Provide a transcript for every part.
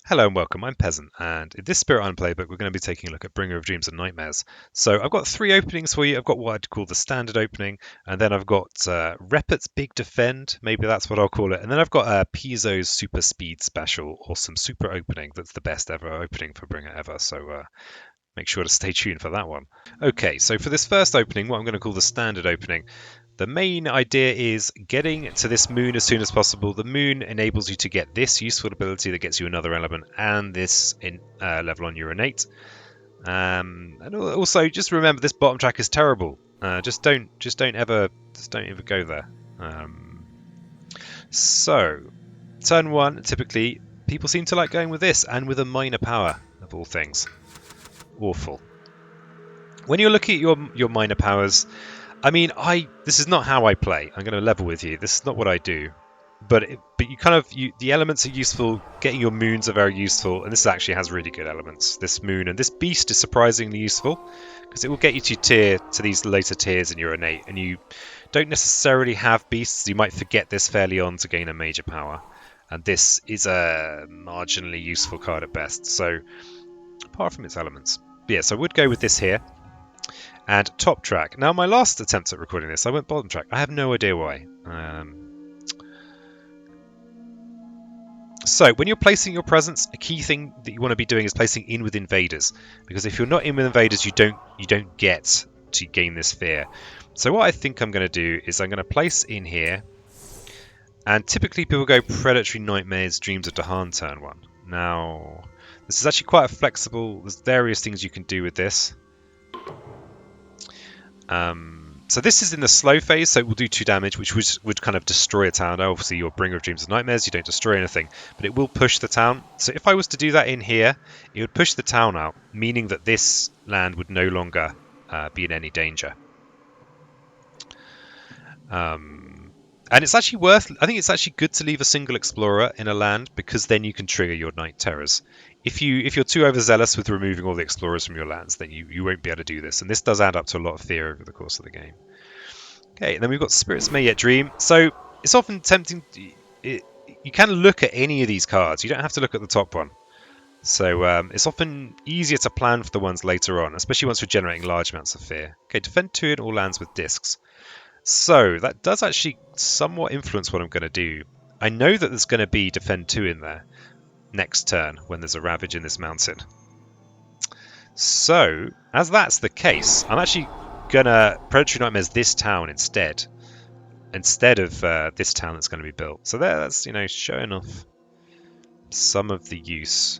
Hello and welcome, I'm Peasant, and in this Spirit Island playbook we're going to be taking a look at Bringer of Dreams and Nightmares. So I've got three openings for you. I've got what I'd call the standard opening, and then I've got Reppert's Big Defend, maybe that's what I'll call it, and then I've got Peaso's Super Speed Special, or some super opening that's the best ever opening for Bringer ever, so make sure to stay tuned for that one. Okay, so for this first opening, what I'm going to call the standard opening, the main idea is getting to this moon as soon as possible. The moon enables you to get this useful ability that gets you another element and this level on your innate. And also, just remember this bottom track is terrible. Just don't ever go there. So, turn one, typically people seem to like going with this and with a minor power of all things. Awful. When you're looking at your minor powers, I mean, this is not how I play. I'm going to level with you. This is not what I do. But the elements are useful. Getting your moons are very useful, and this actually has really good elements. This moon and this beast is surprisingly useful because it will get you to these later tiers in your innate, and you don't necessarily have beasts. You might forget this fairly on to gain a major power, and this is a marginally useful card at best. So apart from its elements, yeah. So I would go with this here. And top track. Now, my last attempt at recording this, I went bottom track. I have no idea why. So, when you're placing your presence, a key thing that you want to be doing is placing in with invaders, because if you're not in with invaders, you don't get to gain this fear. So, what I think I'm going to do is I'm going to place in here, and typically people go Predatory Nightmares, Dreams of Dahan turn one. Now, this is actually quite a flexible. There's various things you can do with this. So this is in the slow phase, so it will do 2 damage, which would kind of destroy a town. Obviously, your Bringer of Dreams and Nightmares, you don't destroy anything, but it will push the town. So if I was to do that in here, it would push the town out, meaning that this land would no longer be in any danger. And it's actually I think it's actually good to leave a single explorer in a land, because then you can trigger your Night Terrors. If you're too overzealous with removing all the explorers from your lands, then you won't be able to do this, and this does add up to a lot of fear over the course of the game. Okay, and then we've got Spirits May Yet Dream. So it's often tempting. You can look at any of these cards. You don't have to look at the top one. So it's often easier to plan for the ones later on, especially once we're generating large amounts of fear. Okay, defend 2 in all lands with discs. So that does actually somewhat influence what I'm going to do. I know that there's going to be defend 2 in there next turn when there's a Ravage in this mountain. So, as that's the case, I'm actually going to Predatory Nightmares this town instead of this town that's going to be built. So that's, showing off some of the use.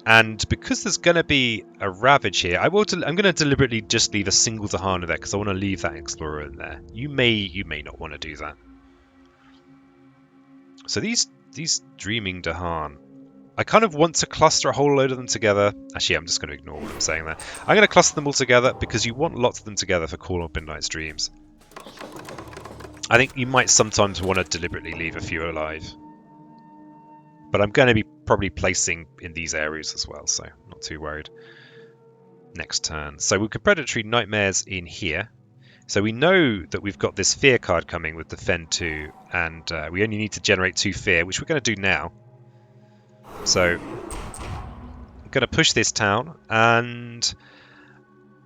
And because there's going to be a Ravage here, I'm going to deliberately just leave a single Dahan in there, because I want to leave that Explorer in there. You may not want to do that. So these Dreaming Dahan, I kind of want to cluster a whole load of them together. Actually, I'm just going to ignore what I'm saying there. I'm going to cluster them all together because you want lots of them together for Call of Midnight's Dreams. I think you might sometimes want to deliberately leave a few alive. But I'm going to be probably placing in these areas as well, so not too worried. Next turn. So we could Predatory Nightmares in here. So we know that we've got this Fear card coming with Defend 2, and we only need to generate 2 Fear, which we're going to do now. So I'm going to push this town, and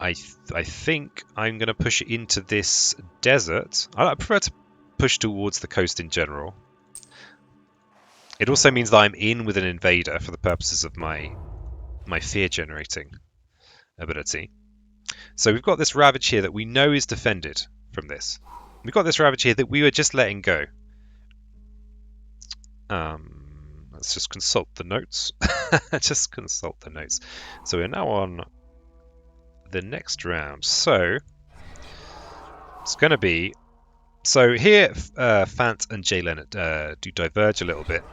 I think I'm going to push it into this desert. I prefer to push towards the coast in general. It also means that I'm in with an invader for the purposes of my fear generating ability. So we've got this Ravage here that we know is defended from this. We've got this Ravage here that we were just letting go. Let's just consult the notes. Just consult the notes. So we're now on the next round. So it's going to be... So here, Fant and Jay Leonard do diverge a little bit.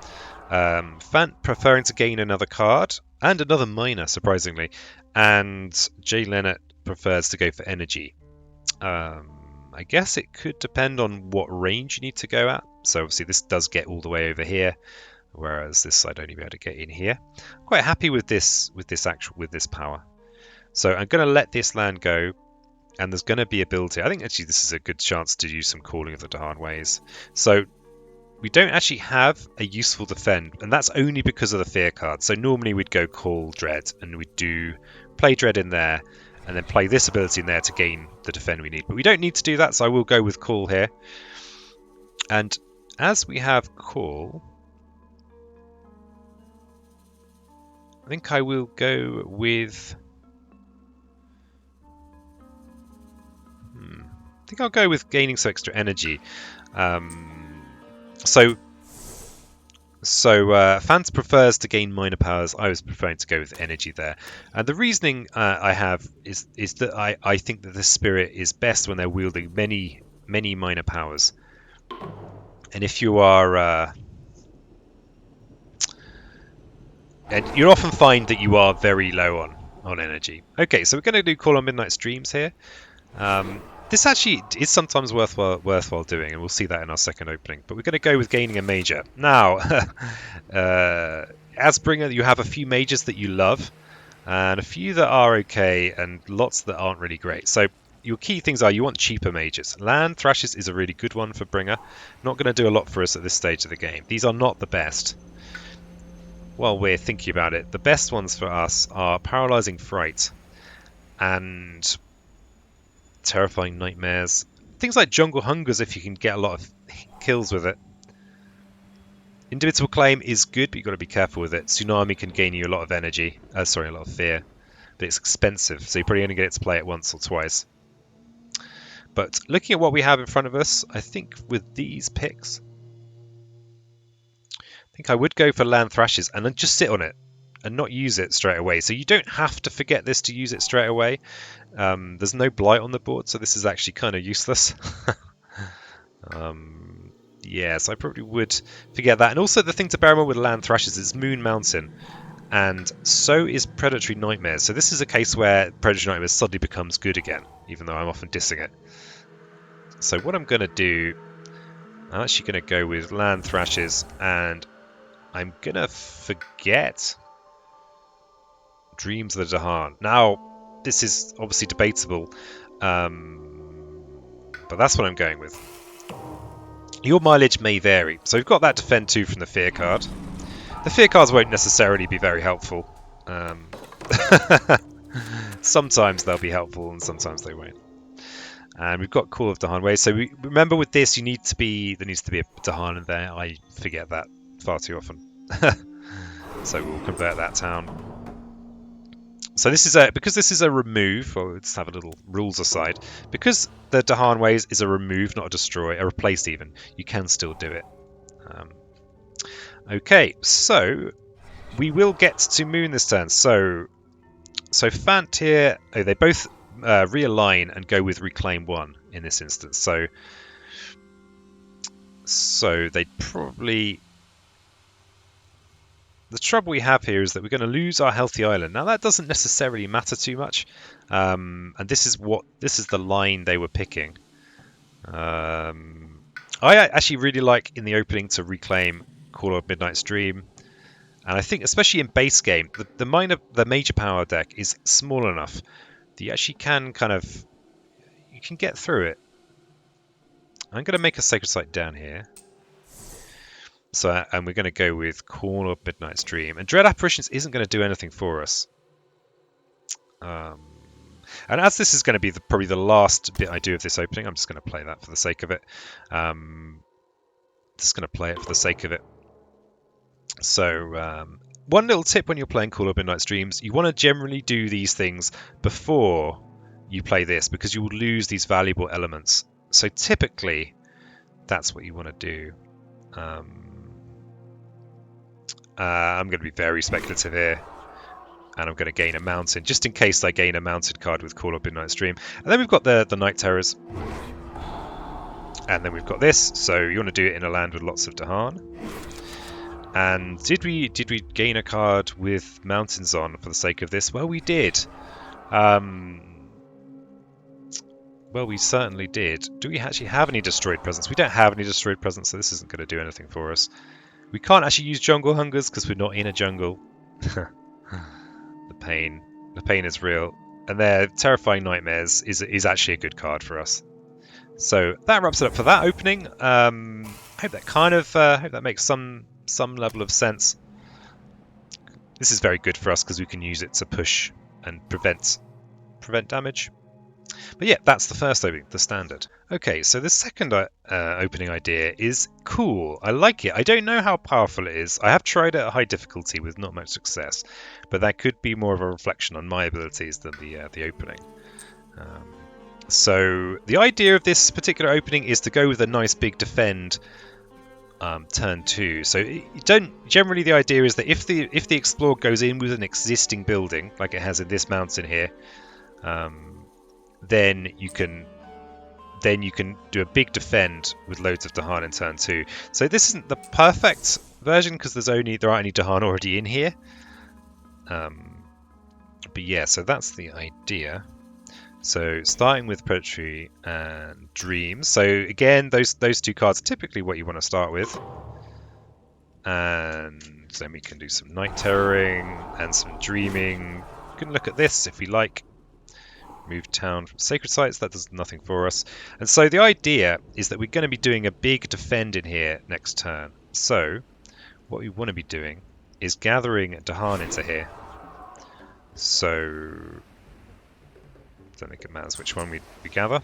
Fant preferring to gain another card and another minor, surprisingly, and Jay Leonard prefers to go for energy. I guess it could depend on what range you need to go at. So obviously this does get all the way over here, whereas this I'd only be able to get in here. I'm quite happy with this power. So I'm going to let this land go. And there's going to be a build here. I think actually this is a good chance to use some Calling of the Dahan Ways. So we don't actually have a useful defend, and that's only because of the fear card. So normally we'd go call dread, and we'd do play dread in there, and then play this ability in there to gain the defend we need. But we don't need to do that, so I will go with call here. And as we have call, I think I will go with... I think I'll go with gaining some extra energy. So Fans prefers to gain minor powers. I was preferring to go with energy there. And the reasoning I have is that I think that the spirit is best when they're wielding many minor powers. And if you are... and you'll often find that you are very low on energy. Okay, so we're going to do Call on Midnight Streams here. This actually is sometimes worthwhile doing, and we'll see that in our second opening. But we're going to go with gaining a major. Now, as Bringer, you have a few majors that you love, and a few that are okay, and lots that aren't really great. So your key things are you want cheaper majors. Land Thrashes is a really good one for Bringer. Not going to do a lot for us at this stage of the game. These are not the best. While we're thinking about it, the best ones for us are Paralyzing Fright and Terrifying Nightmares. Things like Jungle Hungers if you can get a lot of kills with it. Indomitable Claim is good, but you've got to be careful with it. Tsunami can gain you a lot of energy. A lot of fear. But it's expensive, so you probably only get it to play it once or twice. But looking at what we have in front of us, I think with these picks, I think I would go for Land Thrashes and then just sit on it and not use it straight away. So you don't have to forget this to use it straight away. There's no blight on the board, so this is actually kind of useless. Yeah, so I probably would forget that. And also the thing to bear in mind with Land Thrashes is Moon Mountain, and so is Predatory Nightmares. So this is a case where Predatory Nightmares suddenly becomes good again, even though I'm often dissing it. So what I'm going to do, I'm actually going to go with Land Thrashes, and I'm going to forget Dreams of the Dahan. Now, this is obviously debatable, but that's what I'm going with. Your mileage may vary. So we've got that Defend 2 from the Fear card. The Fear cards won't necessarily be very helpful. Sometimes they'll be helpful and sometimes they won't. And we've got Call of Dahan Way. So remember with this, there needs to be a Dahan in there. I forget that far too often. So we'll convert that town. So this is because this is a remove, or let's have a little rules aside. Because the Dahan Ways is a remove, not a destroy, a replace even, you can still do it. Okay, so we will get to Moon this turn. So Fant here, they both realign and go with Reclaim 1 in this instance. So they'd probably... The trouble we have here is that we're going to lose our Healthy Island. Now that doesn't necessarily matter too much, and this is the line they were picking. I actually really like in the opening to reclaim Call of Midnight Stream, and I think especially in base game, the major power deck is small enough that you actually can you can get through it. I'm going to make a Sacred Site down here. So, and we're going to go with Call of Midnight Stream. And Dread Apparitions isn't going to do anything for us. And as this is going to be probably the last bit I do of this opening, I'm just going to play that for the sake of it. Just going to play it for the sake of it. So, one little tip when you're playing Call of Midnight Streams, you want to generally do these things before you play this, because you will lose these valuable elements. So typically, that's what you want to do. I'm going to be very speculative here, and I'm going to gain a mountain, just in case I gain a mounted card with Call of Midnight Stream. And then we've got the Night Terrors, and then we've got this. So you want to do it in a land with lots of Dahan. And did we gain a card with mountains on for the sake of this? Well, we did. Well, we certainly did. Do we actually have any destroyed presence? We don't have any destroyed presence, so this isn't going to do anything for us. We can't actually use Jungle Hungers because we're not in a jungle. The pain is real. And their Terrifying Nightmares is actually a good card for us. So that wraps it up for that opening. Hope that hope that makes some level of sense. This is very good for us because we can use it to push and prevent damage. But yeah, that's the first opening, the standard. Okay, so the second opening idea is cool. I like it. I don't know how powerful it is. I have tried it at high difficulty with not much success, but that could be more of a reflection on my abilities than the opening. So the idea of this particular opening is to go with a nice big defend turn 2. So you don't generally the idea is that if the explorer goes in with an existing building like it has in this mountain here, then you can do a big defend with loads of Dahan in turn 2. So this isn't the perfect version because there aren't any Dahan already in here. But yeah, so that's the idea. So starting with Poetry and Dreams. So again, those two cards are typically what you want to start with. And then we can do some Night Terroring and some Dreaming. We can look at this if we like. Move town from Sacred Sites, that does nothing for us. And so the idea is that we're going to be doing a big defend in here next turn. So what we want to be doing is gathering Dahan into here. So I don't think it matters which one we gather.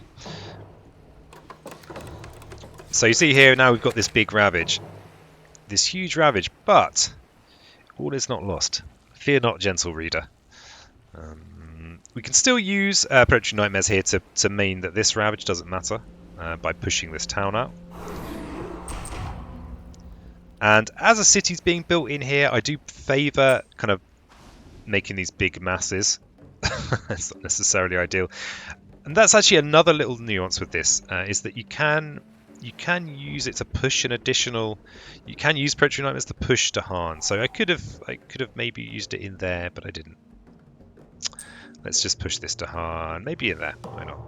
So you see here now we've got this big Ravage. This huge Ravage, but all is not lost. Fear not, gentle reader. We can still use Predatory Nightmares here to mean that this Ravage doesn't matter by pushing this town out. And as a city's being built in here, I do favour kind of making these big masses. It's not necessarily ideal. And that's actually another little nuance with this, is that you can use it to push an additional. You can use Predatory Nightmares to push Dahan. So I could have maybe used it in there, but I didn't. Let's just push this Dahan, maybe in there. Why not?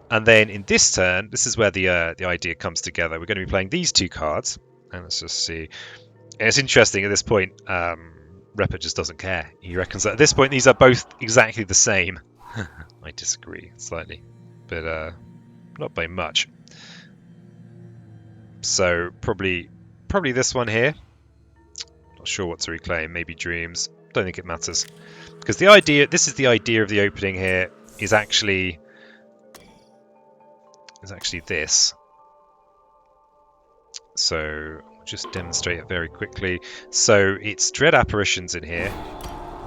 And then in this turn, this is where the idea comes together. We're going to be playing these two cards, and let's just see. And it's interesting at this point. Reppert just doesn't care. He reckons that at this point these are both exactly the same. I disagree slightly, but not by much. So probably this one here. Not sure what to reclaim. Maybe Dreams. Don't think it matters because this is the idea of the opening here is actually this. So I'll just demonstrate it very quickly. So it's Dread Apparitions in here.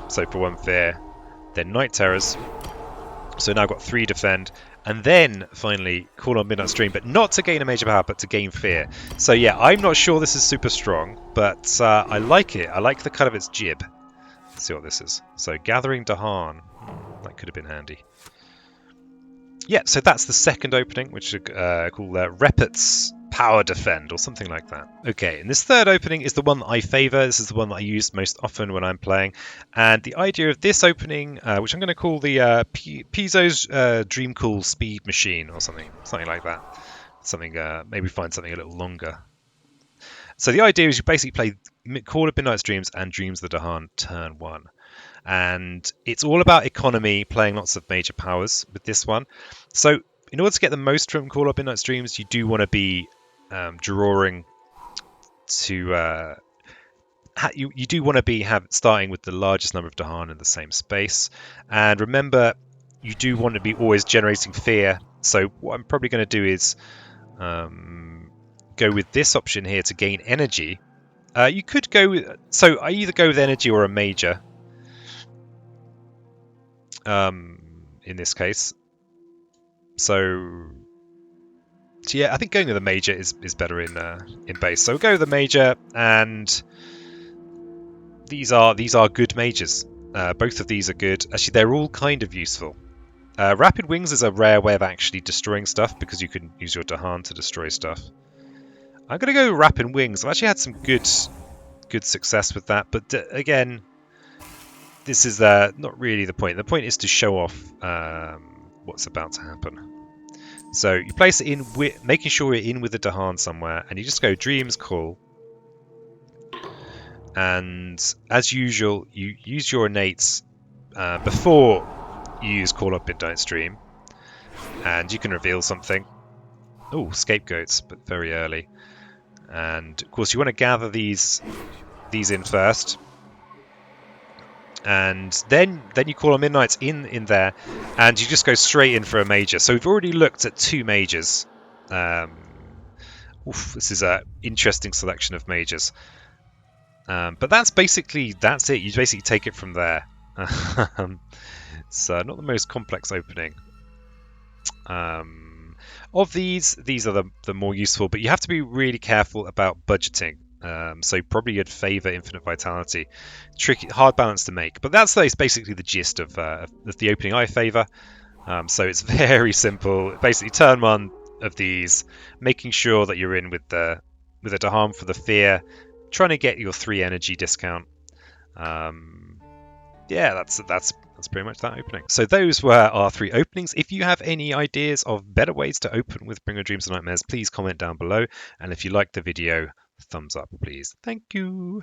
So for one fear, then Night Terrors. So now I've got 3 defend, and then finally Call on Midnight Stream, but not to gain a major power, but to gain fear. So yeah, I'm not sure this is super strong, but I like it. I like the cut of its jib. Let's see what this is. So Gathering Dahan, that could have been handy. Yeah, so that's the second opening, which is called Reppert's Power Defend, or something like that. Okay, and this third opening is the one that I favour. This is the one that I use most often when I'm playing. And the idea of this opening, which I'm going to call the Peaso's Dream Cool Speed Machine, or something like that. Maybe find something a little longer. So the idea is you basically play Call of Midnight Dreams and Dreams of the Dahan turn 1. And it's all about economy, playing lots of major powers with this one. So in order to get the most from Call of Midnight Dreams, you do want to be drawing to... you do want to be starting with the largest number of Dahan in the same space. And remember, you do want to be always generating fear. So what I'm probably going to do is go with this option here to gain energy. You could go with... So I either go with energy or a major. In this case. So yeah, I think going with a major is better in base. So we'll go with the major, and these are good majors. Both of these are good. Actually, they're all kind of useful. Rapid Wings is a rare way of actually destroying stuff because you can use your Dahan to destroy stuff. I'm going to go Rapid Wings. I've actually had some good success with that, but again, this is not really the point. The point is to show off what's about to happen. So you place it in, making sure you're in with the Dahan somewhere, and you just go Dreams Call. And as usual, you use your innates before you use Call Up Midnight Stream. and you can reveal something. Oh, scapegoats, but very early. And of course, you want to gather these in first, and then you call on Midnights in there, and you just go straight in for a major. So we've already looked at 2 majors. This is an interesting selection of majors. But that's it. You basically take it from there. It's not the most complex opening. Of these are the more useful, but you have to be really careful about budgeting. So probably you'd favour Infinite Vitality. Tricky, hard balance to make, but that's basically the gist of the opening I favour. So it's very simple. Basically, turn 1 of these, making sure that you're in with a Dahan for the fear, trying to get your 3 energy discount. Yeah, that's pretty much that opening. So those were our 3 openings. If you have any ideas of better ways to open with Bringer Dreams and Nightmares, please comment down below. And if you liked the video, thumbs up, please. Thank you.